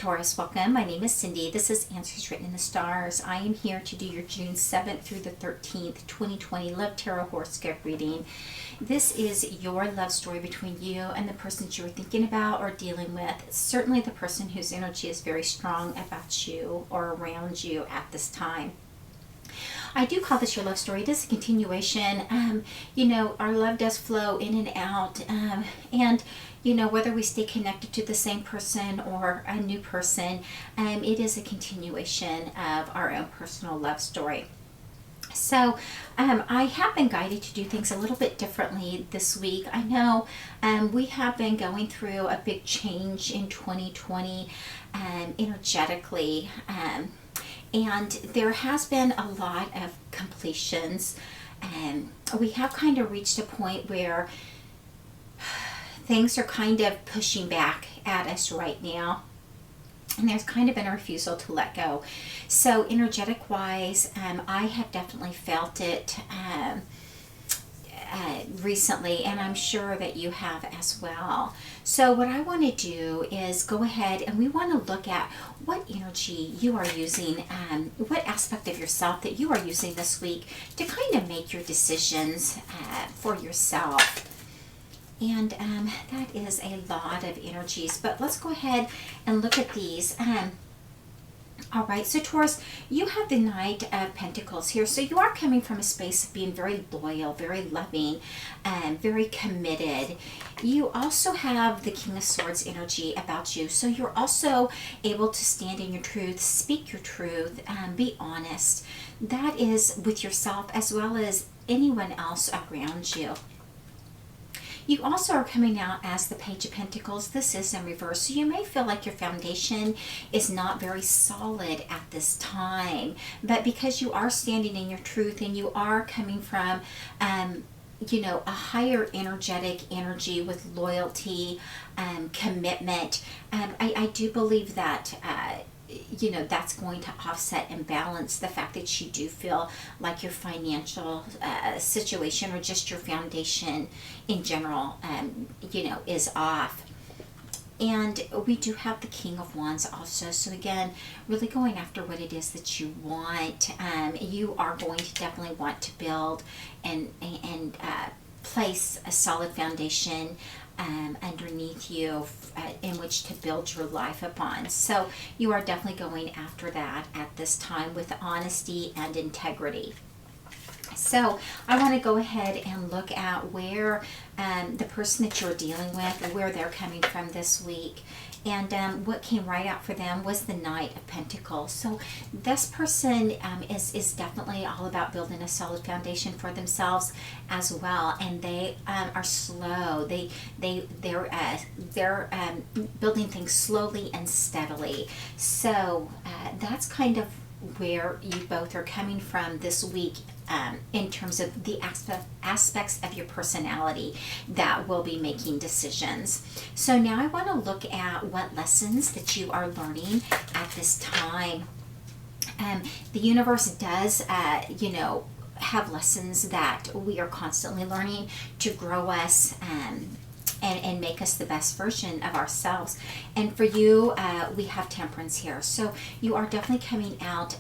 Taurus, welcome. My name is Cindy. This is Answers Written in the Stars. I am here to do your June 7th through the 13th, 2020 Love Tarot Horoscope reading. This is your love story between you and the person that you were thinking about or dealing with. It's certainly the person whose energy is very strong about you or around you at this time. I do call this your love story. It is a continuation. Our love does flow in and out. And whether we stay connected to the same person or a new person, it is a continuation of our own personal love story. So I have been guided to do things a little bit differently this week. I know we have been going through a big change in 2020 energetically. And there has been a lot of completions. We have kind of reached a point where things are kind of pushing back at us right now. And there's kind of been a refusal to let go. So energetic wise, I have definitely felt it recently, and I'm sure that you have as well. So what I want to do is go ahead and we want to look at what energy you are using, what aspect of yourself that you are using this week to kind of make your decisions for yourself. And that is a lot of energies, but let's go ahead and look at these. All right, so Taurus, you have the Knight of Pentacles here. So you are coming from a space of being very loyal, very loving, very committed. You also have the King of Swords energy about you. So you're also able to stand in your truth, speak your truth, be honest. That is with yourself as well as anyone else around you. You also are coming out as the Page of Pentacles. This is in reverse. So you may feel like your foundation is not very solid at this time. But because you are standing in your truth and you are coming from, a higher energetic energy with loyalty, commitment, I do believe that that's going to offset and balance the fact that you do feel like your financial situation or just your foundation in general, is off. And we do have the King of Wands also. So again, really going after what it is that you want. You are going to definitely want to build and place a solid foundation underneath you in which to build your life upon. So you are definitely going after that at this time with honesty and integrity. So I want to go ahead and look at where the person that you're dealing with, where they're coming from this week. And what came right out for them was the Knight of Pentacles. So this person is definitely all about building a solid foundation for themselves as well. And they are slow. They're building things slowly and steadily. So that's kind of where you both are coming from this week, in terms of the aspects of your personality that will be making decisions. So now I want to look at what lessons that you are learning at this time. The universe does, have lessons that we are constantly learning to grow us, and make us the best version of ourselves. And for you, we have Temperance here. So you are definitely coming out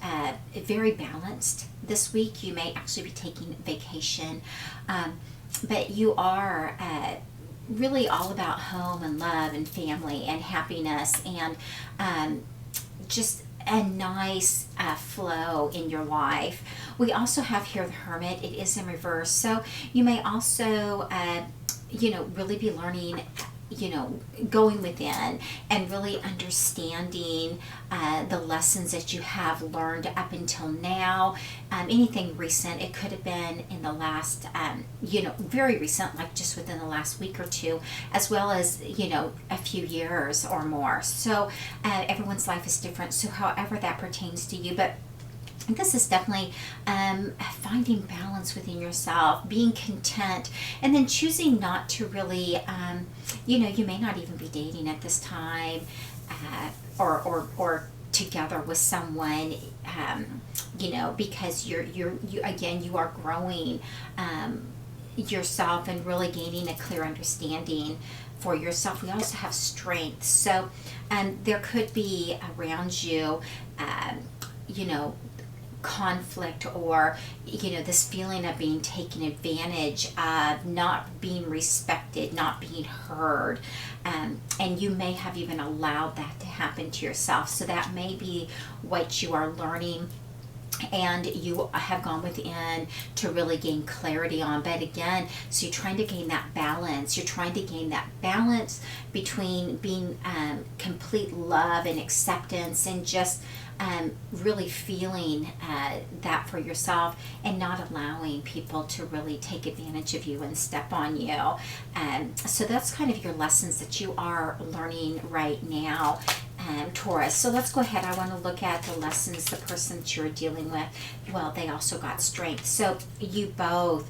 very balanced this week. You may actually be taking vacation. But you are really all about home and love and family and happiness and just a nice flow in your life. We also have here the Hermit. It is in reverse. So you may also really be learning, going within and really understanding the lessons that you have learned up until now. Anything recent, it could have been in the last, very recent, like just within the last week or two, as well as, a few years or more. So everyone's life is different. So however that pertains to you, but this is definitely finding balance within yourself, being content, and then choosing not to really, you may not even be dating at this time, or together with someone, because you are growing yourself and really gaining a clear understanding for yourself. We also have strength. So there could be around you, you know, conflict, or this feeling of being taken advantage of, not being respected, not being heard, and you may have even allowed that to happen to yourself. So that may be what you are learning and you have gone within to really gain clarity on. But again, so you're trying to gain that balance. You're trying to gain that balance between being complete love and acceptance, and just really feeling that for yourself, and not allowing people to really take advantage of you and step on you. So that's kind of your lessons that you are learning right now, Taurus. So let's go ahead. I want to look at the lessons the person that you're dealing with. Well, they also got strength. So you both,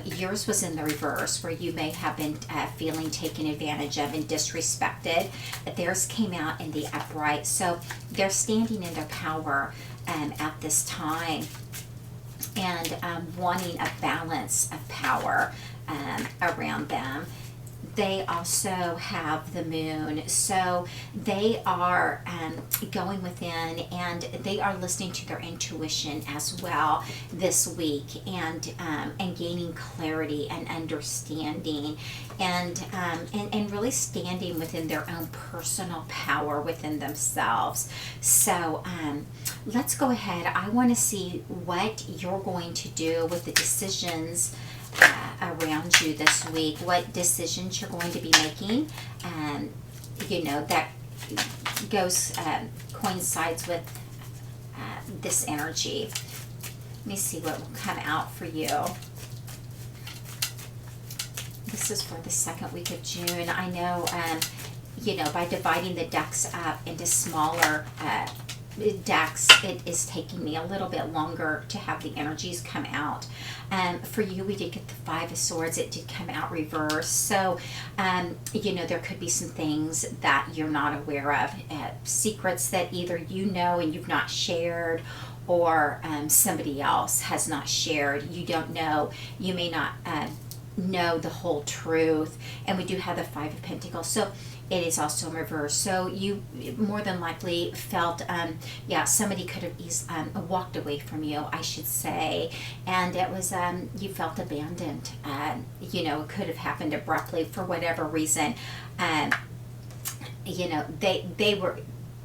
yours was in the reverse, where you may have been feeling taken advantage of and disrespected. Theirs came out in the upright. So they're standing in their power at this time, and wanting a balance of power around them. They also have the moon, so they are going within, and they are listening to their intuition as well this week, and gaining clarity and understanding, and really standing within their own personal power within themselves. So let's go ahead. I want to see what you're going to do with the decisions around you this week, what decisions you're going to be making, that goes coincides with this energy. Let me see what will come out for you. This is for the second week of June. I know, by dividing the decks up into smaller decks, it is taking me a little bit longer to have the energies come out. For you, we did get the Five of Swords. It did come out reverse. So, there could be some things that you're not aware of, secrets that either you know and you've not shared, or somebody else has not shared. You don't know. You may not know the whole truth. And we do have the Five of Pentacles. So it is also in reverse. So you more than likely felt, somebody could have walked away from you, I should say. And it was, you felt abandoned. It could have happened abruptly for whatever reason.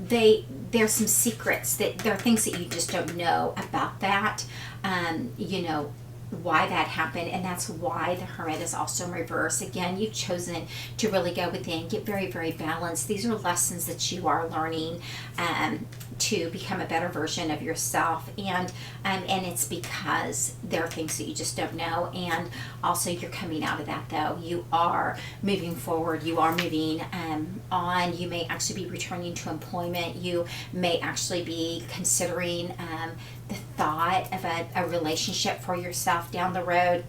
There's some secrets, that there are things that you just don't know about that, why that happened, and that's why the Hermit is also in reverse. Again, you've chosen to really go within, get very, very balanced. These are lessons that you are learning to become a better version of yourself, and it's because there are things that you just don't know, and also you're coming out of that, though. You are moving forward. You are moving on. You may actually be returning to employment. You may actually be considering the thought of a relationship for yourself down the road.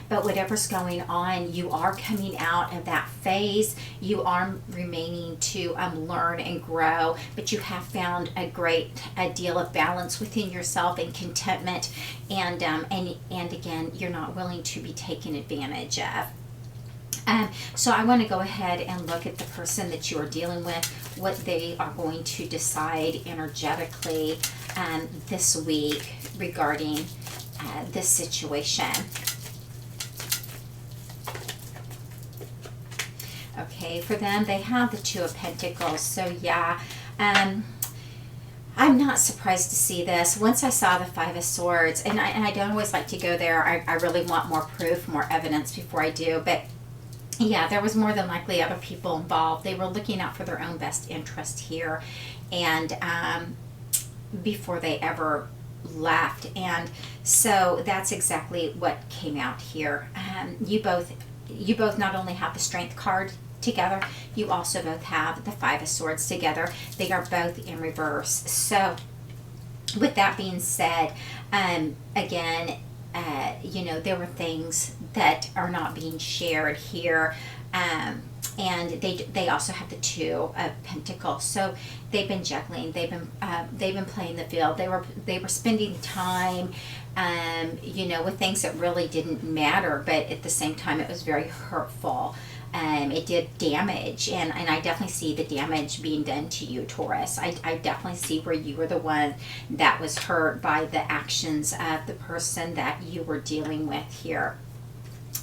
But whatever's going on, you are coming out of that phase. You are remaining to learn and grow, but you have found a deal of balance within yourself and contentment, and again, you're not willing to be taken advantage of. So I want to go ahead and look at the person that you are dealing with, what they are going to decide energetically this week regarding this situation. Okay, for them, they have the Two of Pentacles. So yeah, I'm not surprised to see this. Once I saw the Five of Swords, and I don't always like to go there. I really want more proof, more evidence before I do. But yeah, there was more than likely other people involved. They were looking out for their own best interest here, and before they ever left. And so that's exactly what came out here. You both not only have the Strength card together, you also both have the Five of Swords together. They are both in reverse. So with that being said, again, there were things that are not being shared here. and they also have the Two of Pentacles. So they've been juggling. They've been playing the field. They were spending time, with things that really didn't matter, but at the same time, it was very hurtful. It did damage, and I definitely see the damage being done to you, Taurus. I definitely see where you were the one that was hurt by the actions of the person that you were dealing with here.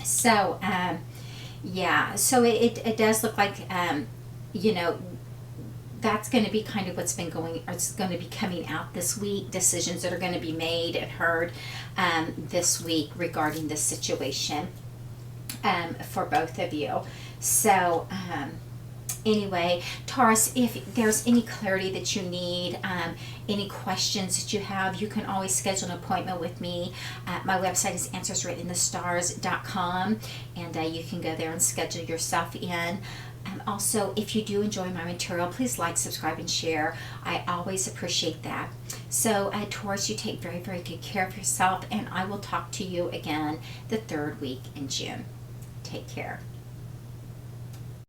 So, yeah, so it does look like, that's going to be kind of what's been it's going to be coming out this week, decisions that are going to be made and heard this week regarding this situation for both of you. So, anyway, Taurus, if there's any clarity that you need, any questions that you have, you can always schedule an appointment with me. My website is answerswritteninthestars.com, and you can go there and schedule yourself in. Also, if you do enjoy my material, please like, subscribe, and share. I always appreciate that. So, Taurus, you take very, very good care of yourself, and I will talk to you again the third week in June. Take care.